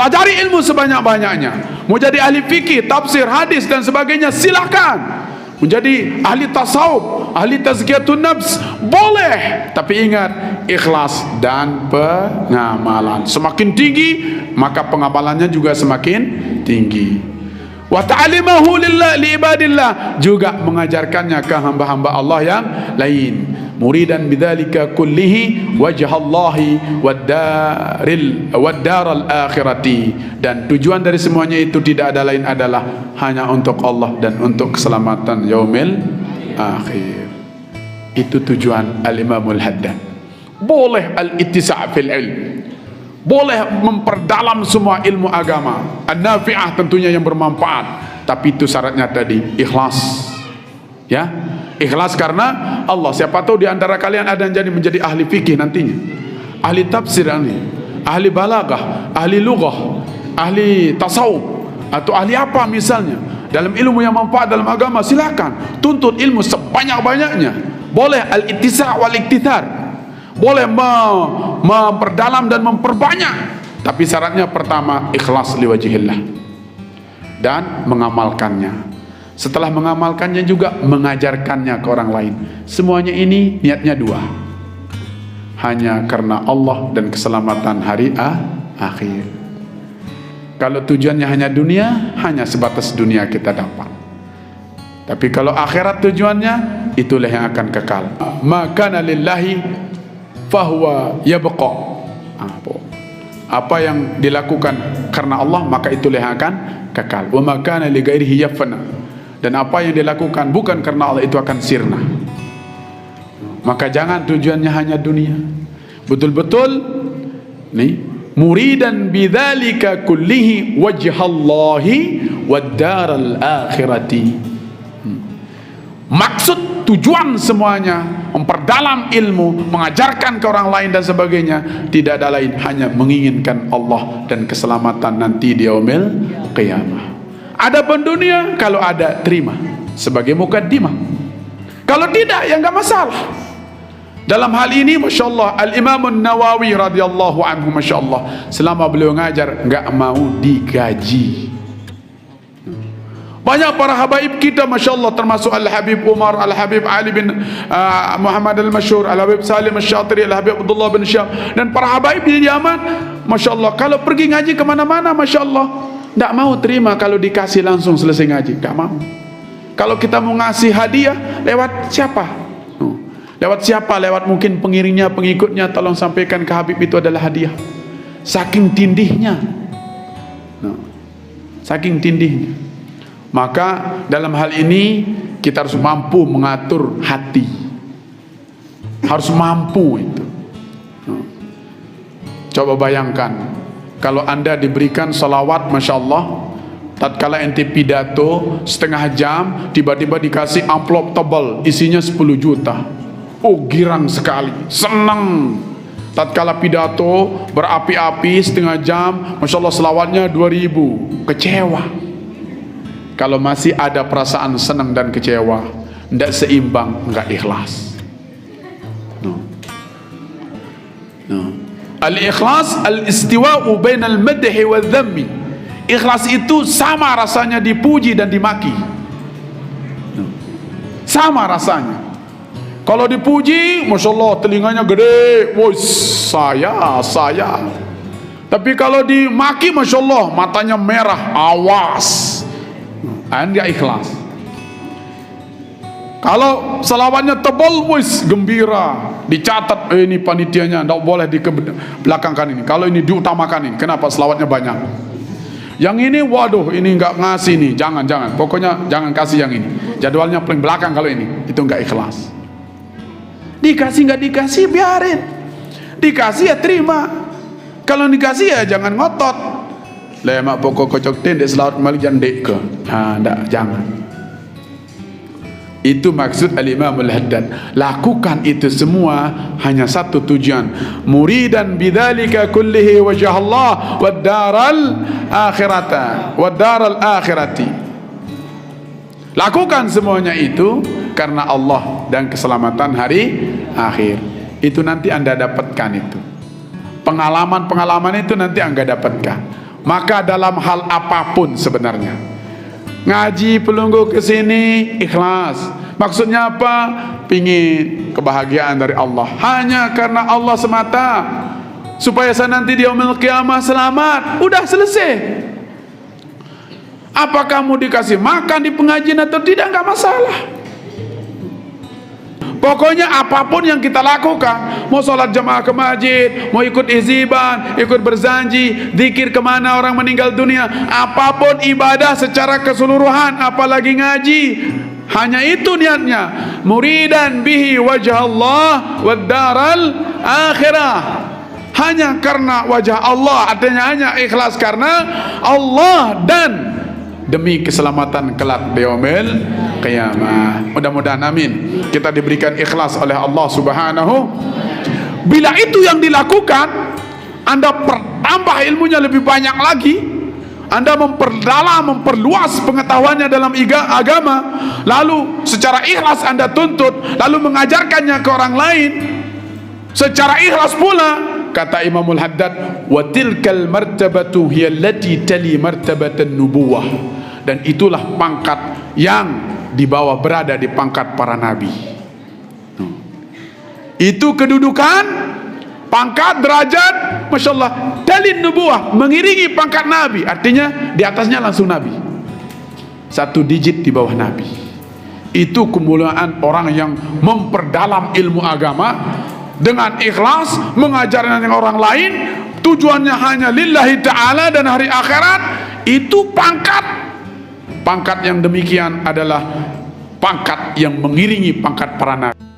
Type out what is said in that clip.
pelajari ilmu sebanyak-banyaknya. Mau jadi ahli fikih, tafsir, hadis dan sebagainya, silakan. Menjadi ahli tasawuf, ahli tazkiyatun nafs, boleh. Tapi ingat, ikhlas dan pengamalan. Semakin tinggi, maka pengamalannya juga semakin tinggi. Wa ta'alimahu lillah liibadillah, juga mengajarkannya ke hamba-hamba Allah yang lain. Muridan bidzalika kullihi wajhallahi wad-daral akhirati, dan tujuan dari semuanya itu tidak ada lain adalah hanya untuk Allah dan untuk keselamatan yaumil akhir. Itu tujuan al-Imamul Haddad. Boleh al-ittisa' fil ilm, boleh memperdalam semua ilmu agama an-nafi'ah, tentunya yang bermanfaat, tapi itu syaratnya tadi ikhlas. Ya, ikhlas karena Allah. Siapa tahu di antara kalian ada yang menjadi ahli fikih nantinya, ahli tafsir, ahli balaghah, ahli lughah, ahli tasawuf, atau ahli apa misalnya dalam ilmu yang manfaat dalam agama. Silakan tuntut ilmu sebanyak-banyaknya. Boleh al-ittisa' wal iktithar, boleh memperdalam dan memperbanyak, tapi syaratnya pertama ikhlas liwajhillah dan mengamalkannya. Setelah mengamalkannya juga mengajarkannya ke orang lain. Semuanya ini niatnya dua, hanya karena Allah dan keselamatan hari akhir. Kalau tujuannya hanya dunia, hanya sebatas dunia kita dapat. Tapi kalau akhirat tujuannya, itulah yang akan kekal. Maka lillahi fahuwa yabqa. Apa yang dilakukan karena Allah, maka itulah yang akan kekal. Wa makana li ghairihi yafna. Dan apa yang dilakukan bukan karena Allah, itu akan sirna. Maka jangan tujuannya hanya dunia. Betul-betul nih, muridan bidzalika kullihi wajhallahi wad-daral akhirati. Maksud, tujuan semuanya memperdalam ilmu, mengajarkan ke orang lain dan sebagainya, tidak ada lain, hanya menginginkan Allah dan keselamatan nanti di yaumil qiyamah. Adapun dunia, kalau ada terima sebagai mukaddimah, kalau tidak ya enggak masalah. Dalam hal ini Masya Allah, Al-Imam Nawawi radhiyallahu anhu, Masya Allah, selama beliau ngajar enggak mau digaji. Banyak para habaib kita Masya Allah, termasuk Al-Habib Umar, Al-Habib Ali bin Muhammad Al-Masyhur, Al-Habib Salim Al-Syatiri, Al-Habib Abdullah bin Syam, dan para habaib di Yaman, Masya Allah, kalau pergi ngaji kemana-mana Masya Allah, tidak mau terima kalau dikasih langsung selesai ngaji, tidak mau. Kalau kita mau ngasih hadiah, lewat siapa? Lewat siapa? Lewat mungkin pengiringnya, pengikutnya, tolong sampaikan ke Habib itu adalah hadiah. Saking tindihnya, saking tindihnya. Maka dalam hal ini kita harus mampu mengatur hati, harus mampu itu. Coba bayangkan, kalau anda diberikan salawat, Masya Allah, tatkala ente pidato setengah jam, tiba-tiba dikasih amplop tebal isinya 10 juta. Oh, girang sekali, senang. Tatkala pidato berapi-api setengah jam, Masya Allah salawatnya 2000, kecewa. Kalau masih ada perasaan senang dan kecewa, tidak seimbang, enggak ikhlas. Al-ikhlas al-istiwa'u bainal madhi wal dhammi. Ikhlas itu sama rasanya dipuji dan dimaki. Sama rasanya. Kalau dipuji, Masya Allah telinganya gede, woi saya. Tapi kalau dimaki, Masya Allah matanya merah, awas. Anda ikhlas. Kalau salawatnya tebal, wis gembira, dicatat, ini panitianya tidak boleh dibelakangkan ini. Kalau ini diutamakan ini, kenapa salawatnya banyak? Yang ini, waduh, ini nggak ngasih nih, jangan. Pokoknya jangan kasih yang ini. Jadwalnya paling belakang kalau ini, itu nggak ikhlas. Dikasih nggak dikasih biarin, dikasih ya terima. Kalau dikasih ya jangan ngotot. Lemak pokok kocok tendek selawat malik jandek ke, jangan. Itu maksud Al-Imam Al-Haddad. Lakukan itu semua hanya satu tujuan, muridan bidzalika kullihi wajh Allah wad daral akhirati. Lakukan semuanya itu karena Allah dan keselamatan hari akhir. Itu nanti anda dapatkan itu. Pengalaman itu nanti anda dapatkan. Maka dalam hal apapun sebenarnya, ngaji pelunggu ke sini ikhlas. Maksudnya apa? Pingin kebahagiaan dari Allah, hanya karena Allah semata, supaya saya nanti di yaumil qiyamah selamat. Udah selesai. Apa kamu dikasih makan di pengajian atau tidak, nggak masalah. Pokoknya apapun yang kita lakukan, mau sholat jamaah ke masjid, mau ikut iziban, ikut berzanji, zikir kemana orang meninggal dunia, apapun ibadah secara keseluruhan, apalagi ngaji, hanya itu niatnya, muridan bihi wajah Allah wad daral akhirah, hanya karena wajah Allah, artinya hanya ikhlas karena Allah dan demi keselamatan kelak di yaumil qiyamah. Mudah-mudahan amin kita diberikan ikhlas oleh Allah Subhanahu. Bila itu yang dilakukan, Anda pertambah ilmunya lebih banyak lagi, Anda memperdalam, memperluas pengetahuannya dalam agama, lalu secara ikhlas Anda tuntut, lalu mengajarkannya ke orang lain secara ikhlas pula. Kata Imamul Haddad, wa tilkal martabatu hiya allati tali martabatan nubuwah, dan itulah pangkat yang di bawah berada di pangkat para nabi. Itu kedudukan, pangkat, derajat, Masya Allah, tali nubuwah, mengiringi pangkat nabi, artinya di atasnya langsung nabi, satu digit di bawah nabi. Itu kemuliaan orang yang memperdalam ilmu agama dengan ikhlas, mengajarkan orang lain, tujuannya hanya lillahi ta'ala dan hari akhirat. Itu pangkat yang demikian adalah pangkat yang mengiringi pangkat para nabi.